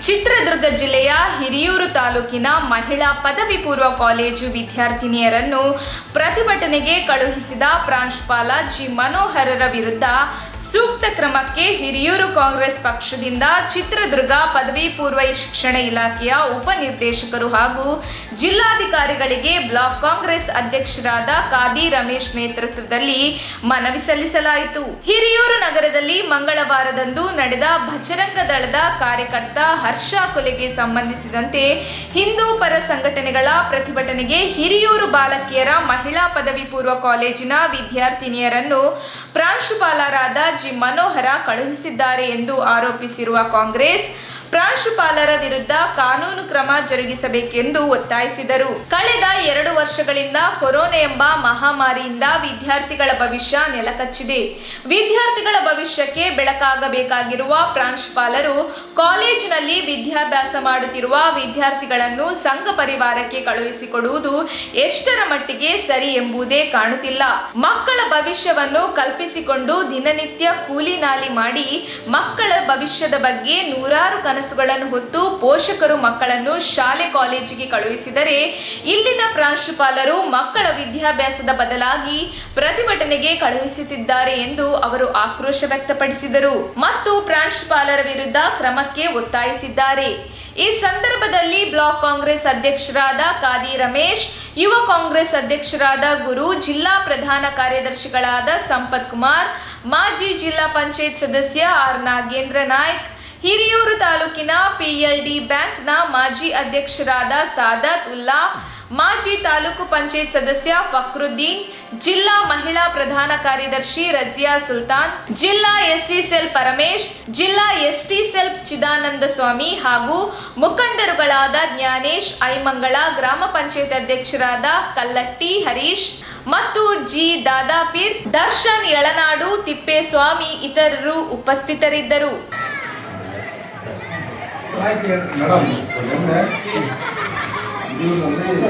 ಚಿತ್ರದುರ್ಗ ಜಿಲ್ಲೆಯ ಹಿರಿಯೂರು ತಾಲೂಕಿನ ಮಹಿಳಾ ಪದವಿ ಪೂರ್ವ ಕಾಲೇಜು ವಿದ್ಯಾರ್ಥಿನಿಯರನ್ನು ಪ್ರತಿಭಟನೆಗೆ ಕಳುಹಿಸಿದ ಪ್ರಾಂಶುಪಾಲ ಜಿ ಮನೋಹರರ ವಿರುದ್ಧ ಸೂಕ್ತ ಕ್ರಮಕ್ಕೆ ಹಿರಿಯೂರು ಕಾಂಗ್ರೆಸ್ ಪಕ್ಷದಿಂದ ಚಿತ್ರದುರ್ಗ ಪದವಿ ಪೂರ್ವ ಶಿಕ್ಷಣ ಇಲಾಖೆಯ ಉಪನಿರ್ದೇಶಕರು ಹಾಗೂ ಜಿಲ್ಲಾಧಿಕಾರಿಗಳಿಗೆ ಬ್ಲಾಕ್ ಕಾಂಗ್ರೆಸ್ ಅಧ್ಯಕ್ಷರಾದ ಕಾದಿ ರಮೇಶ್ ನೇತೃತ್ವದಲ್ಲಿ ಮನವಿ ಸಲ್ಲಿಸಲಾಯಿತು. ಹಿರಿಯೂರು ನಗರದಲ್ಲಿ ಮಂಗಳವಾರದಂದು ನಡೆದ ಬಜರಂಗ ದಳದ ಕಾರ್ಯಕರ್ತ ಹರ್ಷ ಕೊಲೆಗೆ ಸಂಬಂಧಿಸಿದಂತೆ ಹಿಂದೂ ಪರ ಸಂಘಟನೆಗಳ ಪ್ರತಿಭಟನೆಗೆ ಹಿರಿಯೂರು ಬಾಲಕಿಯರ ಮಹಿಳಾ ಪದವಿ ಪೂರ್ವ ಕಾಲೇಜಿನ ವಿದ್ಯಾರ್ಥಿನಿಯರನ್ನು ಪ್ರಾಂಶುಪಾಲರಾದ ಜಿ ಮನೋಹರ ಕಳುಹಿಸಿದ್ದಾರೆ ಎಂದು ಆರೋಪಿಸಿರುವ ಕಾಂಗ್ರೆಸ್ ಪ್ರಾಂಶುಪಾಲರ ವಿರುದ್ಧ ಕಾನೂನು ಕ್ರಮ ಜರುಗಿಸಬೇಕೆಂದು ಒತ್ತಾಯಿಸಿದರು. ಕಳೆದ 2 ವರ್ಷಗಳಿಂದ ಕೊರೋನಾ ಎಂಬ ಮಹಾಮಾರಿಯಿಂದ ವಿದ್ಯಾರ್ಥಿಗಳ ಭವಿಷ್ಯ ನೆಲಕಚ್ಚಿದೆ. ವಿದ್ಯಾರ್ಥಿಗಳ ಭವಿಷ್ಯಕ್ಕೆ ಬೆಳಕಾಗಬೇಕಾಗಿರುವ ಪ್ರಾಂಶುಪಾಲರು ಕಾಲೇಜಿನಲ್ಲಿ ವಿದ್ಯಾಭ್ಯಾಸ ಮಾಡುತ್ತಿರುವ ವಿದ್ಯಾರ್ಥಿಗಳನ್ನು ಸಂಘ ಪರಿವಾರಕ್ಕೆ ಕಳುಹಿಸಿಕೊಡುವುದು ಎಷ್ಟರ ಮಟ್ಟಿಗೆ ಸರಿ ಎಂಬುದೇ ಕಾಣುತ್ತಿಲ್ಲ. ಮಕ್ಕಳ ಭವಿಷ್ಯವನ್ನು ಕಲ್ಪಿಸಿಕೊಂಡು ದಿನನಿತ್ಯ ಕೂಲಿ ನಾಲಿ ಮಾಡಿ ಮಕ್ಕಳ ಭವಿಷ್ಯದ ಬಗ್ಗೆ ನೂರಾರು ಕನಸುಗಳನ್ನು ಹೊತ್ತು ಪೋಷಕರು ಮಕ್ಕಳನ್ನು ಶಾಲೆ ಕಾಲೇಜಿಗೆ ಕಳುಹಿಸಿದರೆ ಇಲ್ಲಿನ ಪ್ರಾಂಶುಪಾಲರು ಮಕ್ಕಳ ವಿದ್ಯಾಭ್ಯಾಸದ ಬದಲಾಗಿ ಪ್ರತಿಭಟನೆಗೆ ಕಳುಹಿಸುತ್ತಿದ್ದಾರೆ ಎಂದು ಅವರು ಆಕ್ರೋಶ ವ್ಯಕ್ತಪಡಿಸಿದರು ಮತ್ತು ಪ್ರಾಂಶುಪಾಲರ ವಿರುದ್ಧ ಕ್ರಮಕ್ಕೆ ಒತ್ತಾಯಿಸಿದ್ದಾರೆ. ಈ ಸಂದರ್ಭದಲ್ಲಿ ಬ್ಲಾಕ್ ಕಾಂಗ್ರೆಸ್ ಅಧ್ಯಕ್ಷರಾದ ಕಾದಿ ರಮೇಶ್, ಯುವ ಕಾಂಗ್ರೆಸ್ ಅಧ್ಯಕ್ಷರಾದ ಗುರು, ಜಿಲ್ಲಾ ಪ್ರಧಾನ ಕಾರ್ಯದರ್ಶಿಗಳಾದ ಸಂಪತ್ ಕುಮಾರ್, ಮಾಜಿ ಜಿಲ್ಲಾ ಪಂಚಾಯತ್ ಸದಸ್ಯ ಆರ್ ನಾಗೇಂದ್ರ ನಾಯ್ಕ್, ಹಿರಿಯೂರು ತಾಲೂಕಿನ PLD ಬ್ಯಾಂಕ್ನ ಮಾಜಿ ಅಧ್ಯಕ್ಷರಾದ ಸಾದತ್ ಉಲ್ಲಾ, ಮಾಜಿ ತಾಲೂಕು ಪಂಚಾಯತ್ ಸದಸ್ಯ ಫಕ್ರುದ್ದೀನ್, ಜಿಲ್ಲಾ ಮಹಿಳಾ ಪ್ರಧಾನ ಕಾರ್ಯದರ್ಶಿ ರಜಿಯಾ ಸುಲ್ತಾನ್, ಜಿಲ್ಲಾ SC ಸೆಲ್ ಪರಮೇಶ್, ಜಿಲ್ಲಾ ST ಸೆಲ್ ಚಿದಾನಂದ ಸ್ವಾಮಿ ಹಾಗೂ ಮುಖಂಡರುಗಳಾದ ಜ್ಞಾನೇಶ್ ಐಮಂಗಳ, ಗ್ರಾಮ ಪಂಚಾಯತ್ ಅಧ್ಯಕ್ಷರಾದ ಕಲ್ಲಟ್ಟಿ ಹರೀಶ್ ಮತ್ತು ಜಿ ದಾದಾಪೀರ್, ದರ್ಶನ್ ಯಳನಾಡು, ತಿಪ್ಪೇಸ್ವಾಮಿ ಇತರರು ಉಪಸ್ಥಿತರಿದ್ದರು.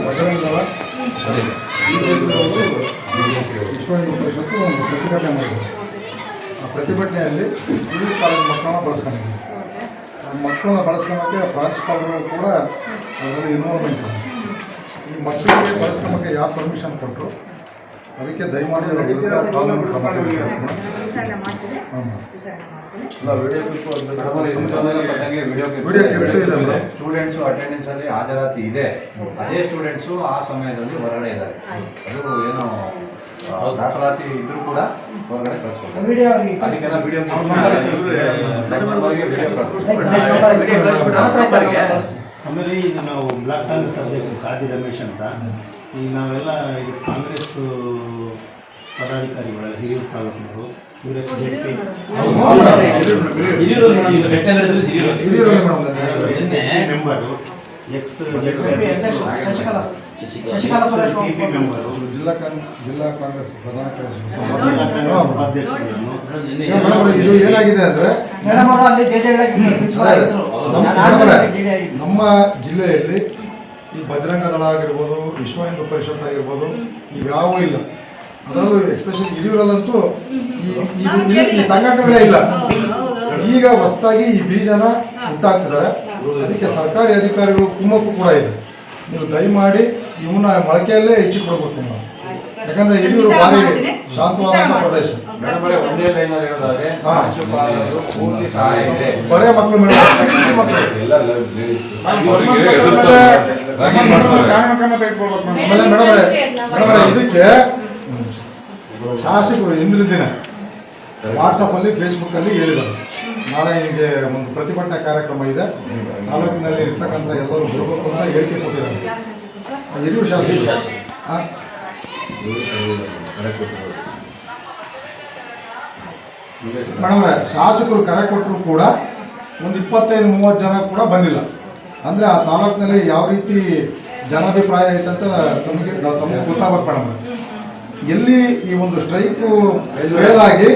ಬಜರಂಗದಳ ವಿಶ್ವ ಪರಿಷತ್ತು ಒಂದು ಪ್ರತಿಭಟನೆ ಮಾಡಿದ್ರು. ಆ ಪ್ರತಿಭಟನೆಯಲ್ಲಿ ಹಿರಿಯೂರು ಕಾಲೇಜು ಮಕ್ಕಳನ್ನ ಬಳಸ್ಕೊಂಡಿದ್ವಿ. ಮಕ್ಕಳನ್ನ ಬಳಸ್ಕೊಳ್ಳೋಕ್ಕೆ ಪ್ರಾಂಶುಪಾಲರು ಕೂಡ ಅದರಲ್ಲಿ ಇನ್ವಾಲ್ವ್ಮೆಂಟ್ ಇದೆ. ಈ ಮಕ್ಕಳಿಗೆ ಬಳಸ್ಕೊಳ್ಳೋಕ್ಕೆ ಯಾರು ಪರ್ಮಿಷನ್ ಕೊಟ್ಟರು ಅದಕ್ಕೆ ದಯಮಾಡಿ ಕಾನೂನು ಕ್ರಮ ಸ್ಟೂಡೆಂಟ್ಸ್ ಅಟೆಂಡೆನ್ಸ್ ಅಲ್ಲಿ ಹಾಜರಾತಿ ಇದೆ. ಅದೇ ಸ್ಟೂಡೆಂಟ್ಸ್ ಆ ಸಮಯದಲ್ಲಿ ಹೊರಗಡೆ ಇದ್ದಾರೆ. ಅದು ಏನೋ ದಾಖಲಾತಿ ಇದ್ರೂ ಕೂಡ ಹೊರಗಡೆ ಕಳಿಸ್ಕೊಡ್ತಾರೆ. ಅದಕ್ಕೆಲ್ಲ ವಿಡಿಯೋ ಆಮೇಲೆ ಈಗ ನಾವು ಬ್ಲಾಕ್ ಕಾಂಗ್ರೆಸ್ ಅಧ್ಯಕ್ಷರು ಕಾದಿ ರಮೇಶ್ ಅಂತ, ಈಗ ನಾವೆಲ್ಲ ಇದು ಕಾಂಗ್ರೆಸ್ ಪದಾಧಿಕಾರಿಗಳೆಲ್ಲ ಹಿರಿಯೂರು ತಾಲೂಕಿನವರು ಮೆಂಬರು, ಎಕ್ಸ್ ಮೆಂಬರು, ಜಿಲ್ಲಾ ಕಾಂಗ್ರೆಸ್ ಪ್ರಧಾನ ಅಧ್ಯಕ್ಷರನ್ನು ಏನಾಗಿದೆ ಅಂದ್ರೆ ನಮ್ಮ ಜಿಲ್ಲೆಯಲ್ಲಿ ಈ ಬಜರಂಗ ದಳ ಆಗಿರ್ಬೋದು, ವಿಶ್ವ ಹಿಂದೂ ಪರಿಷತ್ ಆಗಿರ್ಬೋದು, ಇವ್ಯಾವೂ ಇಲ್ಲ. ಅದರಲ್ಲೂ ಎಸ್ಪೆಷಲಿ ಹಿರಿಯೂರಲ್ಲಂತೂ ಈ ಸಂಘಟನೆಗಳೇ ಇಲ್ಲ. ಈಗ ಹೊಸದಾಗಿ ಈ ಬೀಜನ ಹುಟ್ಟಾಕ್ತಿದ್ದಾರೆ. ಅದಕ್ಕೆ ಸರ್ಕಾರಿ ಅಧಿಕಾರಿಗಳು ಕುಮ್ಮಕ್ಕು ಕೂಡ ಇದೆ. ನೀವು ದಯಮಾಡಿ ಇವನ್ನ ಮೊಳಕೆಯಲ್ಲೇ ಹೆಚ್ಚಿಕೊಡ್ಬೇಕು ನಾವು. ಯಾಕಂದ್ರೆ ಹಿರಿಯೂರು ಭಾರಿ ಶಾಂತವಾದಂಥ ಪ್ರದೇಶ. ಬರೇ ಮಕ್ಕಳು ಮೇಡಮ್ ಇದಕ್ಕೆ ಶಾಸಕರು ಇಂದಿನ ದಿನ ವಾಟ್ಸಪ್ಪಲ್ಲಿ ಫೇಸ್ಬುಕ್ಕಲ್ಲಿ ಹೇಳಿದರು, ನಾಳೆ ಹಿಂಗೆ ಒಂದು ಪ್ರತಿಭಟನಾ ಕಾರ್ಯಕ್ರಮ ಇದೆ, ತಾಲೂಕಿನಲ್ಲಿ ಇರ್ತಕ್ಕಂಥ ಎಲ್ಲರೂ ಬರಬೇಕು ಅಂತ ಹೇಳಿಕೆ ಕೊಟ್ಟಿದ್ದಾರೆ. ಹಿರಿಯೂರು ಶಾಸಕರು ಮೇಡಮ್ರೆ, ಶಾಸಕರು ಕರೆ ಕೊಟ್ಟರು ಕೂಡ ಒಂದು 25-30 ಜನ ಕೂಡ ಬಂದಿಲ್ಲ. ಅಂದರೆ ಆ ತಾಲೂಕಿನಲ್ಲಿ ಯಾವ ರೀತಿ ಜನಾಭಿಪ್ರಾಯ ಐತಂತ ತಮಗೆ ಗೊತ್ತಾಗಬೇಕು ಮೇಡಮ್. ಎಲ್ಲಿ ಈ ಒಂದು ಸ್ಟ್ರೈಕು ಫೇಲ್ ಆಗಿ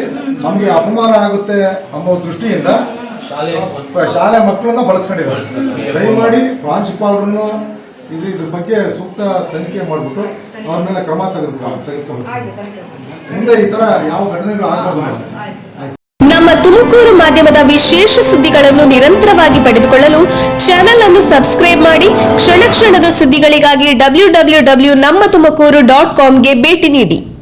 ನಮಗೆ ಅಪಮಾನ ಆಗುತ್ತೆ ಅನ್ನೋ ದೃಷ್ಟಿಯಿಂದ ಶಾಲೆ ಮಕ್ಕಳನ್ನ ಬಳಸ್ಕೊಂಡಿದ್ದಾರೆ. ದಯಮಾಡಿ ಪ್ರಾಂಶುಪಾಲರನ್ನು ಇದ್ರ ಬಗ್ಗೆ ಸೂಕ್ತ ತನಿಖೆ ಮಾಡಿಬಿಟ್ಟು ಅವ್ರ ಮೇಲೆ ಕ್ರಮ ತೆಗೆದುಕೋಬೇಕು. ಮುಂದೆ ಈ ಥರ ಯಾವ ಘಟನೆಗಳು ಆಗಬಾರ್ದು. ನಮ್ಮ ತುಮಕೂರು ಮಾಧ್ಯಮದ ವಿಶೇಷ ಸುದ್ದಿಗಳನ್ನು ನಿರಂತರವಾಗಿ ಪಡೆದುಕೊಳ್ಳಲು ಚಾನೆಲ್ ಅನ್ನು ಸಬ್ಸ್ಕ್ರೈಬ್ ಮಾಡಿ. ಕ್ಷಣ ಕ್ಷಣದ ಸುದ್ದಿಗಳಿಗಾಗಿ www.nammathumakuru.com ಗೆ ಭೇಟಿ ನೀಡಿ.